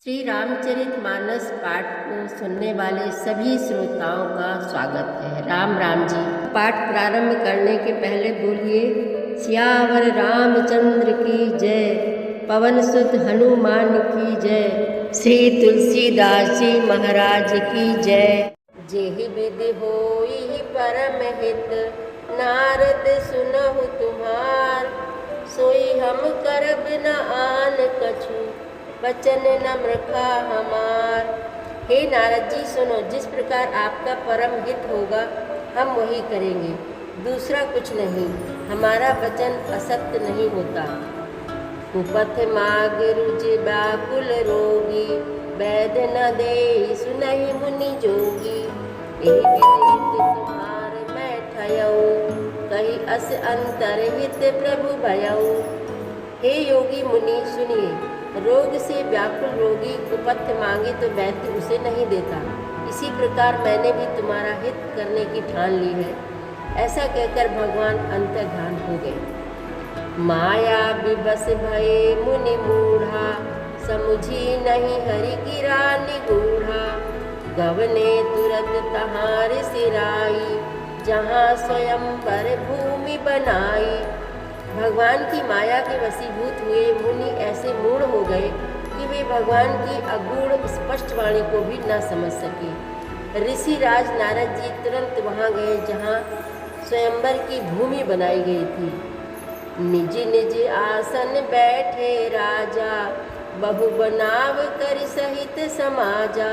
श्री रामचरितमानस पाठ को सुनने वाले सभी श्रोताओं का स्वागत है। राम राम जी। पाठ प्रारंभ करने के पहले बोलिए सियावर रामचंद्र की जय, पवन सुत हनुमान की जय, श्री तुलसीदास जी महाराज की जय। जेहि विधि होई परम हित, नारद सुनहु तुम्हार, सोई हम करब न आन कछु, बचन नम्र का हमार। हे नारद जी सुनो, जिस प्रकार आपका परम हित होगा हम वही करेंगे, दूसरा कुछ नहीं। हमारा वचन असत्य नहीं होता। कुपथ माग रुज व्याकुल रोगी, वैद न दे सुनहि मुनि जोगी। एहि विधि तुम्हार मैं ठयऊ, कही अस अंतर हित प्रभु भयऊ। हे योगी मुनि सुनिए, रोग से व्याकुल रोगी कुपथ मांगे तो वैद्य उसे नहीं देता, इसी प्रकार मैंने भी तुम्हारा हित करने की ठान ली है। ऐसा कहकर भगवान अंतर्ध्यान हो गए। माया विबस भये मुनि मूढ़ा, समुझी नहीं हरि गिरा निगूढ़ा। गवने तुरत तहार सिराई, जहाँ स्वयंवर भूमि बनाई। भगवान की माया के वशीभूत हुए मुनि ऐसे मूढ़ हो गए कि वे भगवान की अगूढ़ स्पष्ट वाणी को भी न समझ सके। ऋषि राज नारद जी तुरंत वहाँ गए जहाँ स्वयंवर की भूमि बनाई गई थी। निज निज आसन बैठे राजा, बहु बनाव कर सहित समाजा।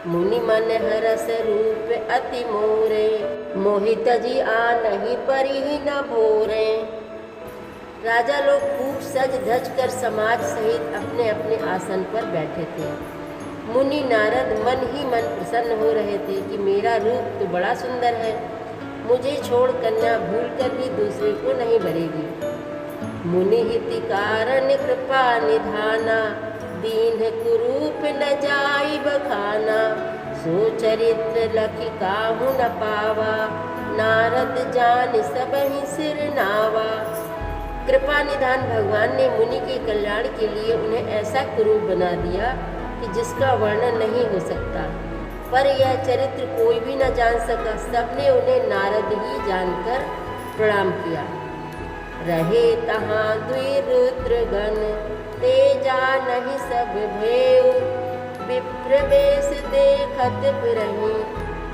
मुनि मन हरस रूप अति मोरे, मोहित जी आ नहीं परी न भोरे। राजा लोग खूब सज धज कर समाज सहित अपने अपने आसन पर बैठे थे। मुनि नारद मन ही मन प्रसन्न हो रहे थे कि मेरा रूप तो बड़ा सुंदर है, मुझे छोड़ कन्या भूल कर भी दूसरे को नहीं भरेगी। मुनि हित कारण कृपा निधाना, दीन कुरूप न जाई बखाना। सो चरित्र लखि काहू न पावा, नारद जान सबहि सिर नावा। कृपा निधान भगवान ने मुनि के कल्याण के लिए उन्हें ऐसा कुरूप बना दिया कि जिसका वर्णन नहीं हो सकता, पर यह चरित्र कोई भी न जान सका। सबने उन्हें नारद ही जानकर प्रणाम किया। रहे तहाँ दुई रुद्रगण, तेजा नहीं सब भेऊ। विप्र वेश देखत बिरही,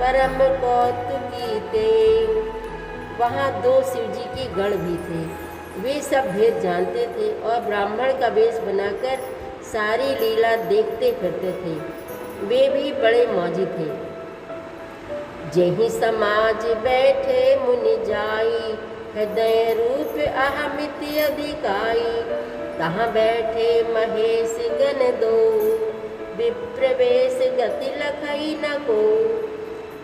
परम कौतुकी तेऊ। वहाँ दो शिवजी के गण भी थे, वे सब भेद जानते थे और ब्राह्मण का वेश बनाकर सारी लीला देखते फिरते थे। वे भी बड़े मौजी थे। जेहि समाज बैठे मुनि जाई, हृदय रूप अहमित अधिकाई। तहाँ बैठे महेश गण दो, विप्र वेश गति लखई न को।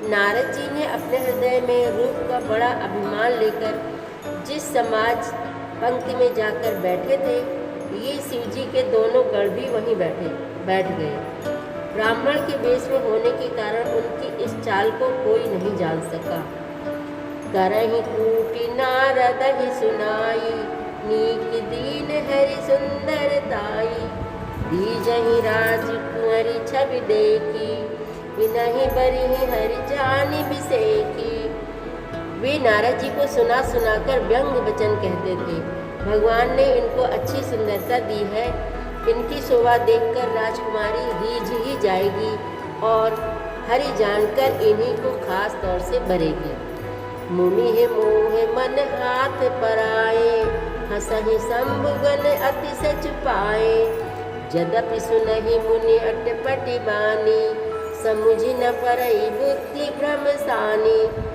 नारद जी ने अपने हृदय में रूप का बड़ा अभिमान लेकर जिस समाज पंक्ति में जाकर बैठे थे, ये शिवजी के दोनों गण भी वहीं बैठ गए। ब्राह्मण के वेश में होने के कारण उनकी इस चाल को कोई नहीं जान सका। करहि कूटि नारद ही सुनाई, नीक दीन हरि सुंदर ताई। दीजहि राजकुंवरी छवि देखी, विनहि बरिहि हरि जानि बिसेकी। वे नारद जी को सुना सुनाकर व्यंग वचन कहते थे। भगवान ने इनको अच्छी सुंदरता दी है, इनकी शोभा देखकर राजकुमारी रीझ ही जाएगी और हरि जानकर इन्हीं को खास तौर से भरेगी। मुनि है मोह मन हाथ पराए, हंसहि शंभुगन अति सच पाए। यद्यपि सुनहि मुनि अटपटी बानी, समुझि न परई बुद्धि भ्रम सानी।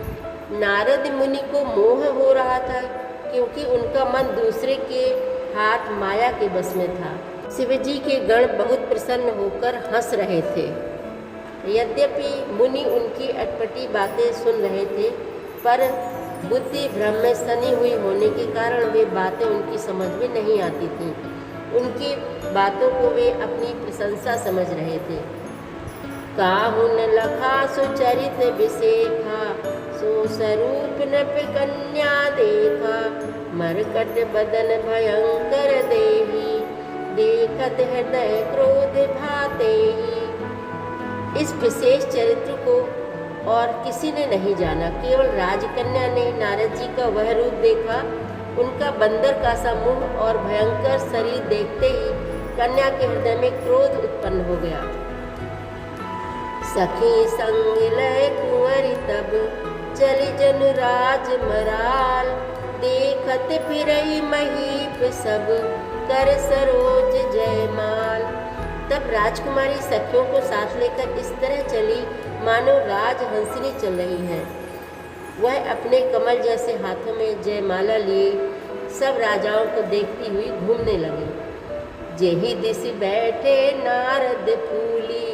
नारद मुनि को मोह हो रहा था क्योंकि उनका मन दूसरे के हाथ माया के बस में था। शिवजी के गण बहुत प्रसन्न होकर हंस रहे थे। यद्यपि मुनि उनकी अटपटी बातें सुन रहे थे, पर बुद्धि भ्रम में सनी हुई होने के कारण वे बातें उनकी समझ में नहीं आती थीं। उनकी बातों को वे अपनी प्रशंसा समझ रहे थे। काहू न लखा सुचरित विशेखा, सो स्वरूप नप कन्या देखा। मरकट बदन भयंकर देही, देखत हृदय क्रोध भाते इस विशेष चरित्र को और किसी ने नहीं जाना। केवल राजकन्या ने नारद जी का वह रूप देखा। उनका बंदर का सा मुंह और भयंकर शरीर देखते ही कन्या के हृदय में क्रोध उत्पन्न हो गया। सखी संग लय कुंवरी तब चली जनुराज मराल, देखत फिरई महीप सब कर सरोज जयमाल। तब राजकुमारी सखियों को साथ लेकर इस तरह चली मानो राज हंसनी चल रही है। वह अपने कमल जैसे हाथों में जयमाला लिए सब राजाओं को देखती हुई घूमने लगी। जेहि दिस बैठे नारद फूली,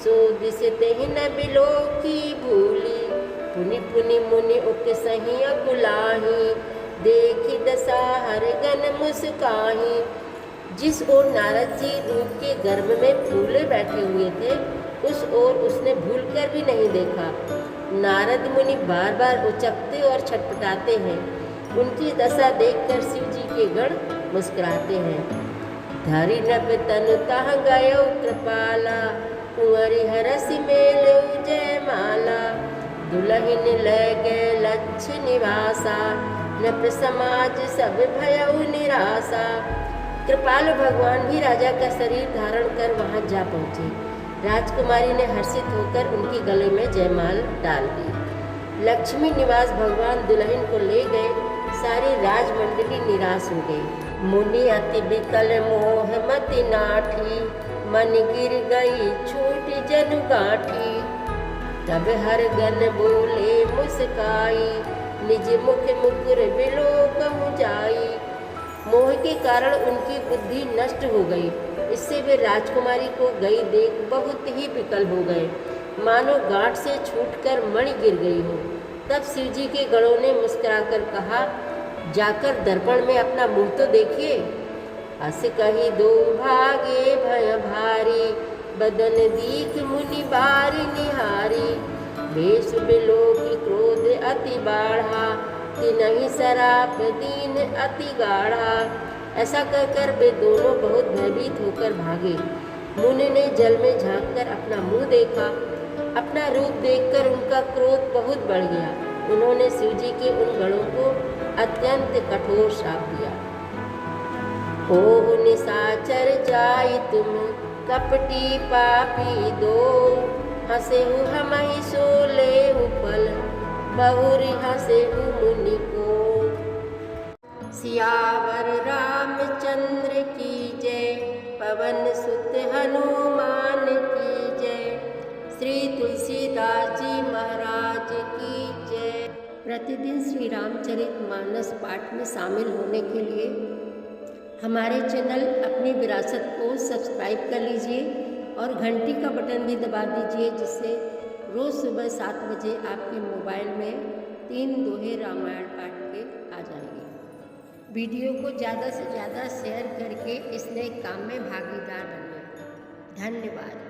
सो दिस तेहि न बिलो की भूली। पुनि पुनि मुनि उक सही अकुलाही, देखी दशा हर गन मुस्काही। जिस ओर नारद जी रूप के गर्भ में फूले बैठे हुए थे, उस ओर उसने भूलकर भी नहीं देखा। नारद मुनि बार बार उचकते और छटपटाते हैं। उनकी दशा देखकर शिव जी के गण मुस्कुराते हैं। धरि नभ तनु तह गयो कृपाला, कुंवरी हरसि मेलौ जयमाला। दुलहिन लय गए लक्ष्य निवासा, नृप समाज सब भयउ निराशा। कृपालु भगवान भी राजा का शरीर धारण कर वहां जा पहुँचे। राजकुमारी ने हर्षित होकर उनके गले में जयमाल डाल दी। लक्ष्मी निवास भगवान दुल्हन को ले गए। सारी राजमंडली निराश हो गई। मुनि अति विकल मोह मति नाठी, मन गिर गई छूट जनु गाठी। तब हर गन बोले मुस्काई, निज मुख मुकुर बिलोक मुझाई। मोह के कारण उनकी बुद्धि नष्ट हो गई। इससे वे राजकुमारी को गई देख बहुत ही विकल हो गए, मानो गांठ से छूटकर मणि गिर गई हो। तब शिव जी के गणों ने मुस्कुराकर कहा, जाकर दर्पण में अपना मुंह तो देखिए। हस कही दो भागे भय भारी, बदन दीख मुनि बारी निहारी। भेष बिलोक क्रोध अति बाढ़ा, तिनहि सराप दीन अति गाढ़ा। ऐसा कहकर वे दोनों बहुत भयभीत होकर भागे। मुनि ने जल में झांककर अपना मुंह देखा। अपना रूप देखकर उनका क्रोध बहुत बढ़ गया। उन्होंने शिव जी के उन गणों को अत्यंत कठोर श्राप दिया। ओहु निशाचर जाई तुम, कपटी पापी दो। हंसेहु हमहि सो लेहु फल, बहुरि हंसेहु मुनि को। सियावर रामचंद्र की जय, पवन सुत हनुमान की जय। श्री तुलसीदास जी महाराज की जय। प्रतिदिन श्री रामचरितमानस पाठ में शामिल होने के लिए हमारे चैनल अपनी विरासत को सब्सक्राइब कर लीजिए और घंटी का बटन भी दबा दीजिए, जिससे रोज़ सुबह 7 बजे आपके मोबाइल में 3 दोहे रामायण पाठ के आ जाएंगे। वीडियो को ज़्यादा से ज़्यादा शेयर करके इस नए काम में भागीदार बनिए। धन्यवाद।